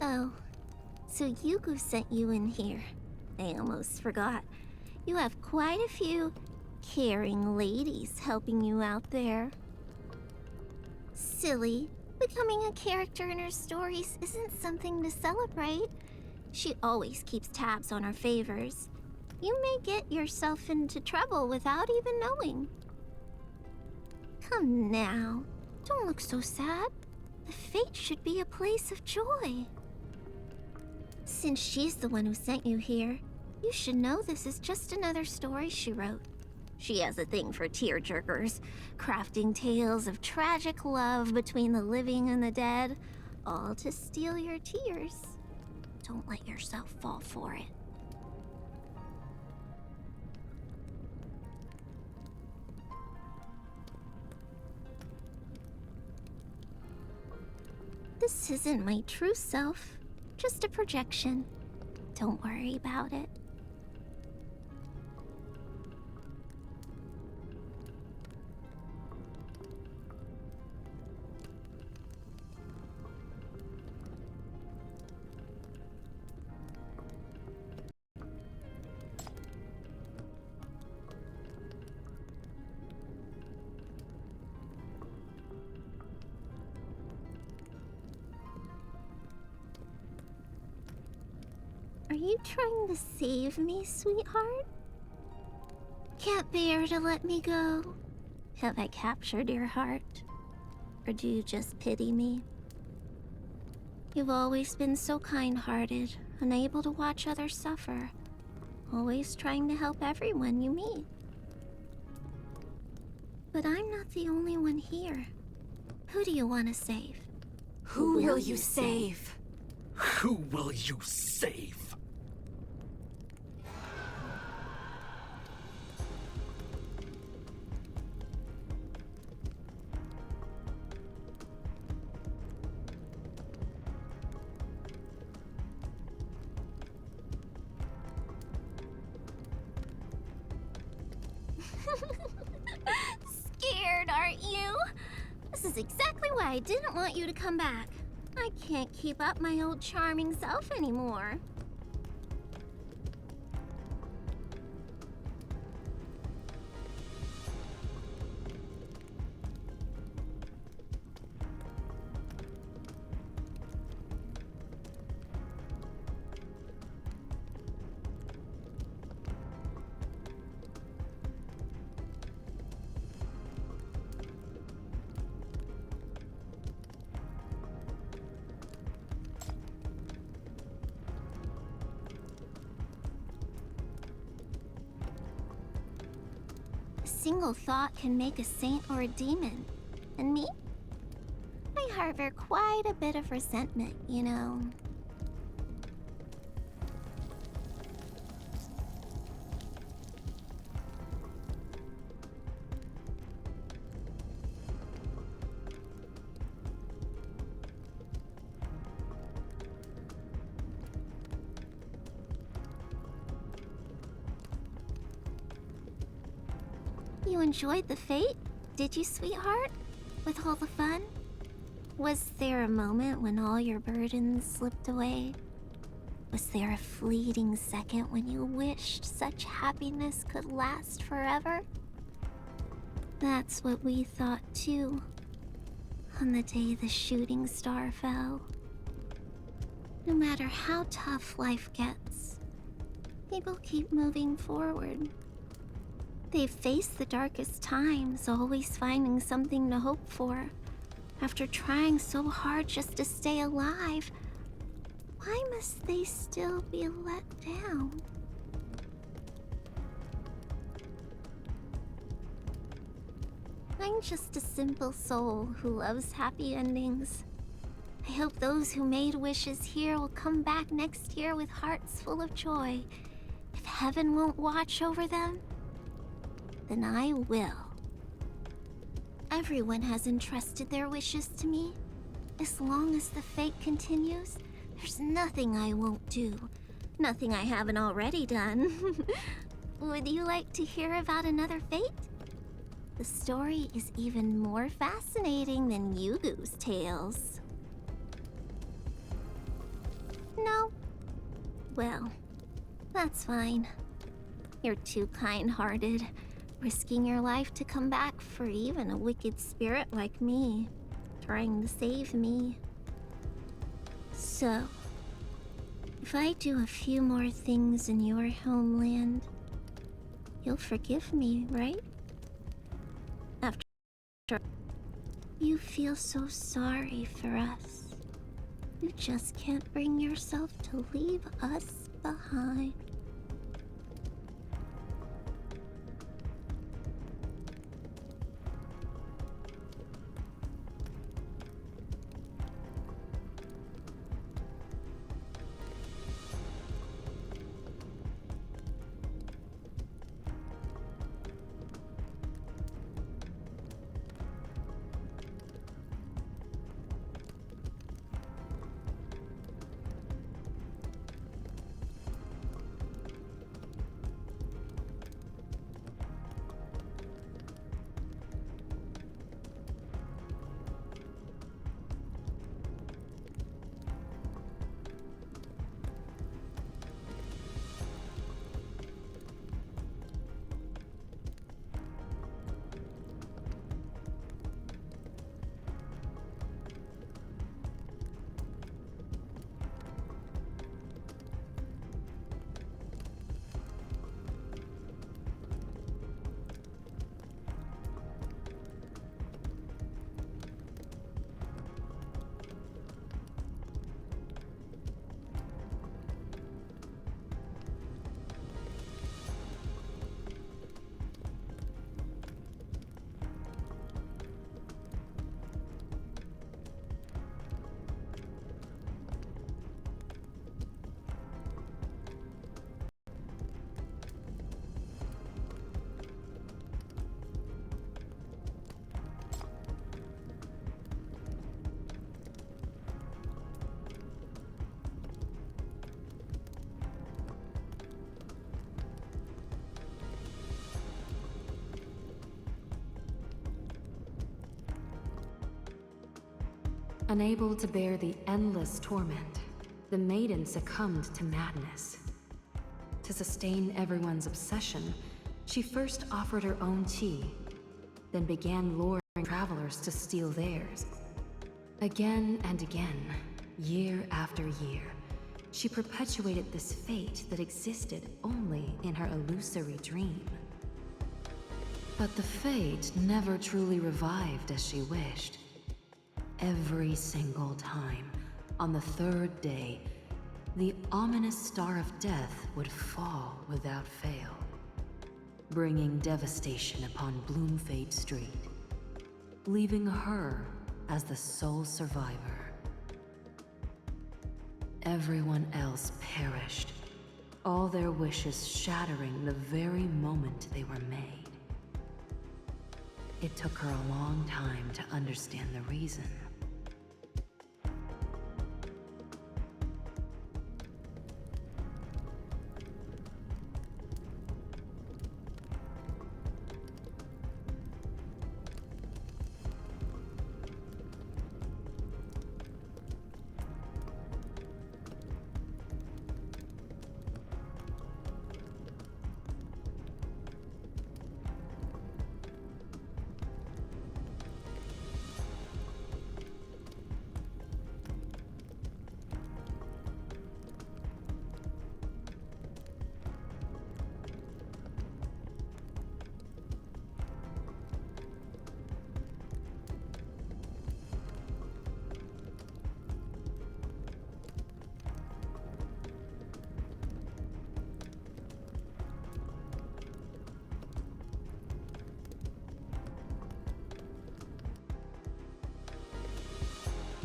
Oh, so Yugu sent you in here. I almost forgot. You have quite a few caring ladies helping you out there. Silly. Becoming a character in her stories isn't something to celebrate. She always keeps tabs on her favors. You may get yourself into trouble without even knowing. Come now. Don't look so sad. The fate should be a place of joy. Since she's the one who sent you here, you should know this is just another story she wrote. She has a thing for tearjerkers, crafting tales of tragic love between the living and the dead, all to steal your tears. Don't let yourself fall for it. This isn't my true self, just a projection. Don't worry about it. Are you trying to save me, sweetheart? Can't bear to let me go? Have I captured your heart? Or do you just pity me? You've always been so kind-hearted, unable to watch others suffer, always trying to help everyone you meet. But I'm not the only one here. Who do you want to save? Who will you save? Who will you save? Scared, aren't you? This is exactly why I didn't want you to come back. I can't keep up my old charming self anymore. A single thought can make a saint or a demon. And me? I harbor quite a bit of resentment, you know. You enjoyed the fete, did you, sweetheart? With all the fun? Was there a moment when all your burdens slipped away? Was there a fleeting second when you wished such happiness could last forever? That's what we thought too, on the day the shooting star fell. No matter how tough life gets, people keep moving forward. They've faced the darkest times, always finding something to hope for. After trying so hard just to stay alive, why must they still be let down? I'm just a simple soul who loves happy endings. I hope those who made wishes here will come back next year with hearts full of joy. If heaven won't watch over them, then I will. Everyone has entrusted their wishes to me. As long as the fate continues, there's nothing I won't do. Nothing I haven't already done. Would you like to hear about another fate? The story is even more fascinating than Yugu's tales. Well, that's fine. You're too kind-hearted, risking your life to come back for even a wicked spirit like me, trying to save me. So, if I do a few more things in your homeland, you'll forgive me, right? After you feel so sorry for us. You just can't bring yourself to leave us behind. Unable to bear the endless torment, the maiden succumbed to madness. To sustain everyone's obsession, she first offered her own tea, then began luring travelers to steal theirs. Again and again, year after year, she perpetuated this fate that existed only in her illusory dream. But the fate never truly revived as she wished. Every single time, on the third day, the ominous star of death would fall without fail, bringing devastation upon Bloomfade Street, leaving her as the sole survivor. Everyone else perished, all their wishes shattering the very moment they were made. It took her a long time to understand the reason.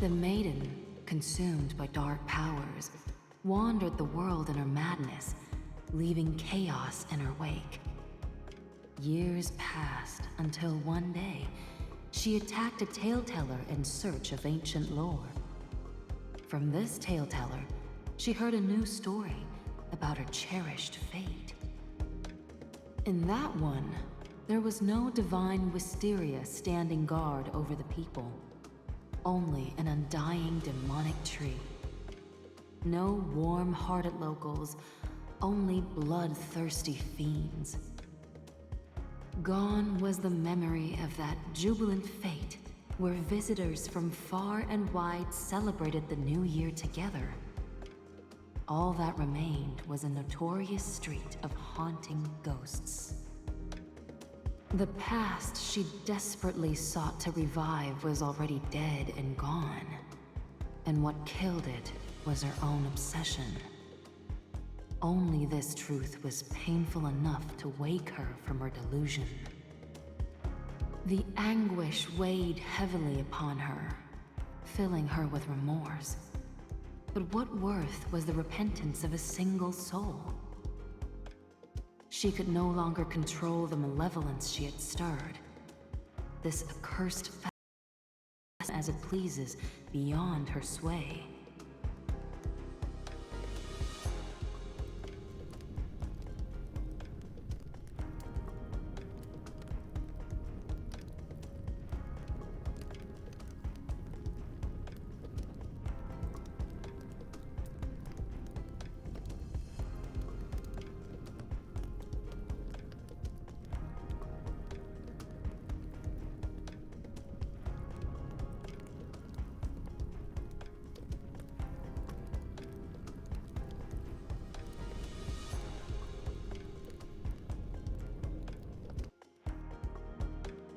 The maiden, consumed by dark powers, wandered the world in her madness, leaving chaos in her wake. Years passed until one day, she attacked a tale-teller in search of ancient lore. From this tale-teller, she heard a new story about her cherished fate. In that one, there was no divine wisteria standing guard over the people, only an undying demonic tree. No warm-hearted locals, only bloodthirsty fiends. Gone was the memory of that jubilant fate where visitors from far and wide celebrated the new year together. All that remained was a notorious street of haunting ghosts. The past she desperately sought to revive was already dead and gone, and what killed it was her own obsession. Only this truth was painful enough to wake her from her delusion. The anguish weighed heavily upon her, filling her with remorse. But what worth was the repentance of a single soul? She could no longer control the malevolence she had stirred. This accursed as it pleases beyond her sway.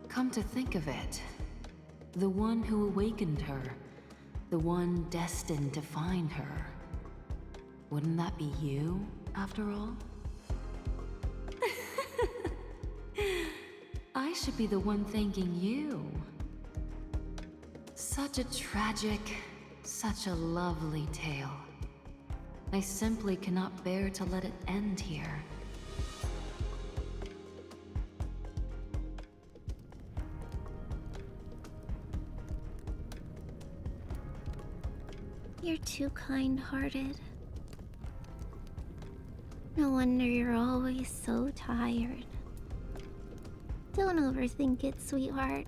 Come to think of it, the one who awakened her, the one destined to find her, wouldn't that be you, after all? I should be the one thanking you. Such a tragic, such a lovely tale. I simply cannot bear to let it end here. You're too kind-hearted. No wonder you're always so tired. Don't overthink it, sweetheart.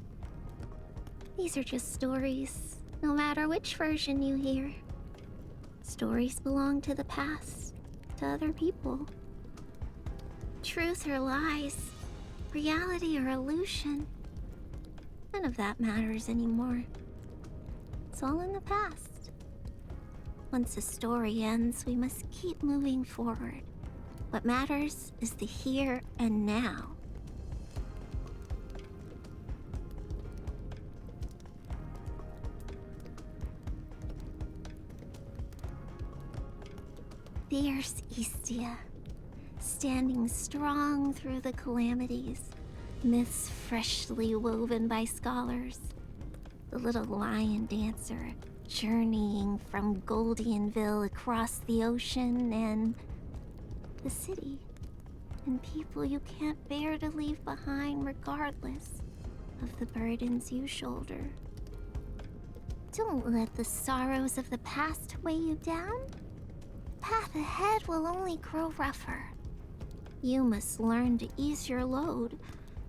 These are just stories, no matter which version you hear. Stories belong to the past, to other people. Truth or lies, reality or illusion. None of that matters anymore. It's all in the past. Once a story ends, we must keep moving forward. What matters is the here and now. Fierce Istia, standing strong through the calamities, myths freshly woven by scholars. The little lion dancer, journeying from Goldianville across the ocean and the city, and people you can't bear to leave behind regardless of the burdens you shoulder. Don't let the sorrows of the past weigh you down. The path ahead will only grow rougher. You must learn to ease your load,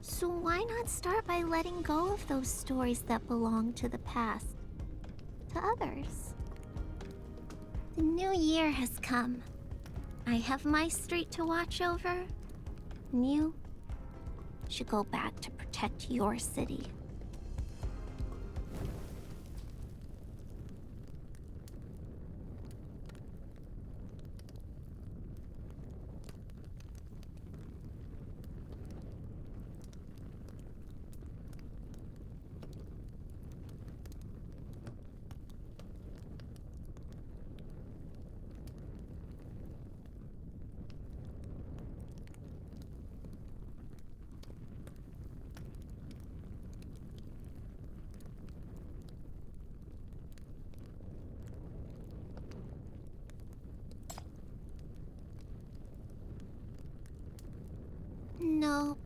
so why not start by letting go of those stories that belong to the past? To others. The new year has come. I have my street to watch over, and you should go back to protect your city. No.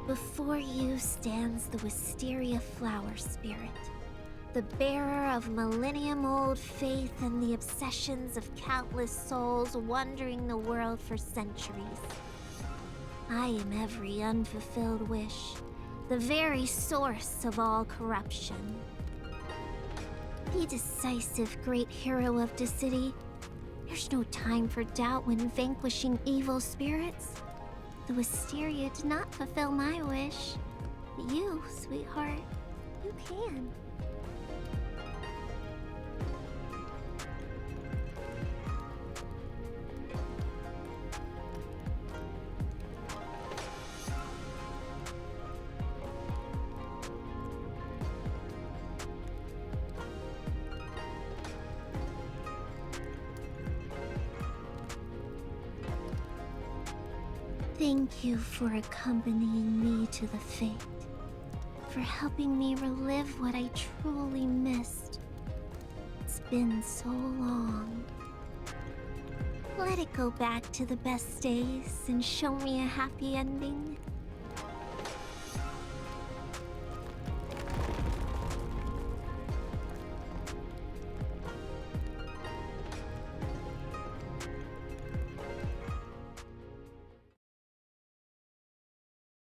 Before you stands the Wisteria Flower Spirit, the bearer of millennium-old faith and the obsessions of countless souls wandering the world for centuries. I am every unfulfilled wish, the very source of all corruption. The decisive great hero of the city, there's no time for doubt when vanquishing evil spirits. The Wisteria did not fulfill my wish, but you, sweetheart, you can. Thank you for accompanying me to the fate, for helping me relive what I truly missed. It's been so long. Let it go back to the best days and show me a happy ending.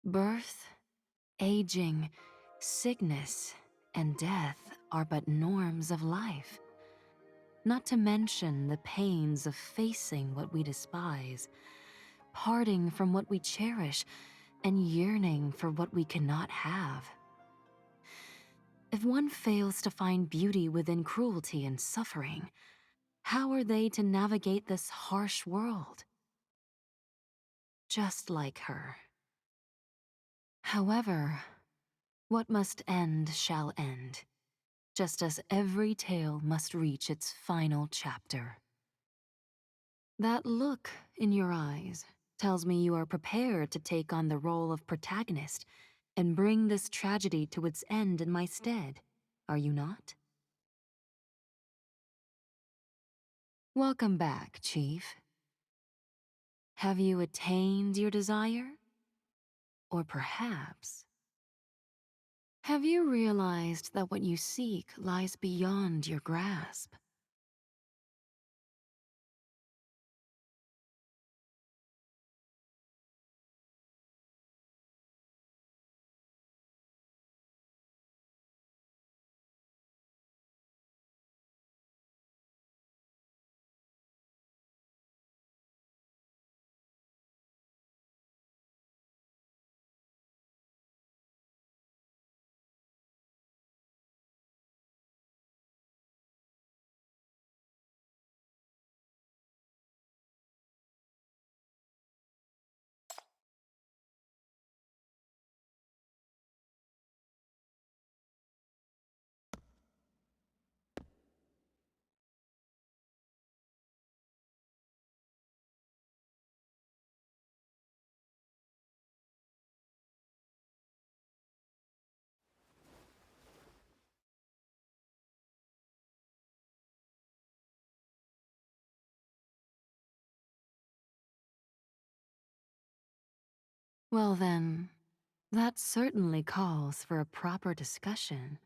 Birth, aging, sickness, and death are but norms of life. Not to mention the pains of facing what we despise, parting from what we cherish, and yearning for what we cannot have. If one fails to find beauty within cruelty and suffering, how are they to navigate this harsh world? Just like her. However, what must end shall end, just as every tale must reach its final chapter. That look in your eyes tells me you are prepared to take on the role of protagonist and bring this tragedy to its end in my stead, are you not? Welcome back, Chief. Have you attained your desire? Or perhaps, have you realized that what you seek lies beyond your grasp? Well then, that certainly calls for a proper discussion.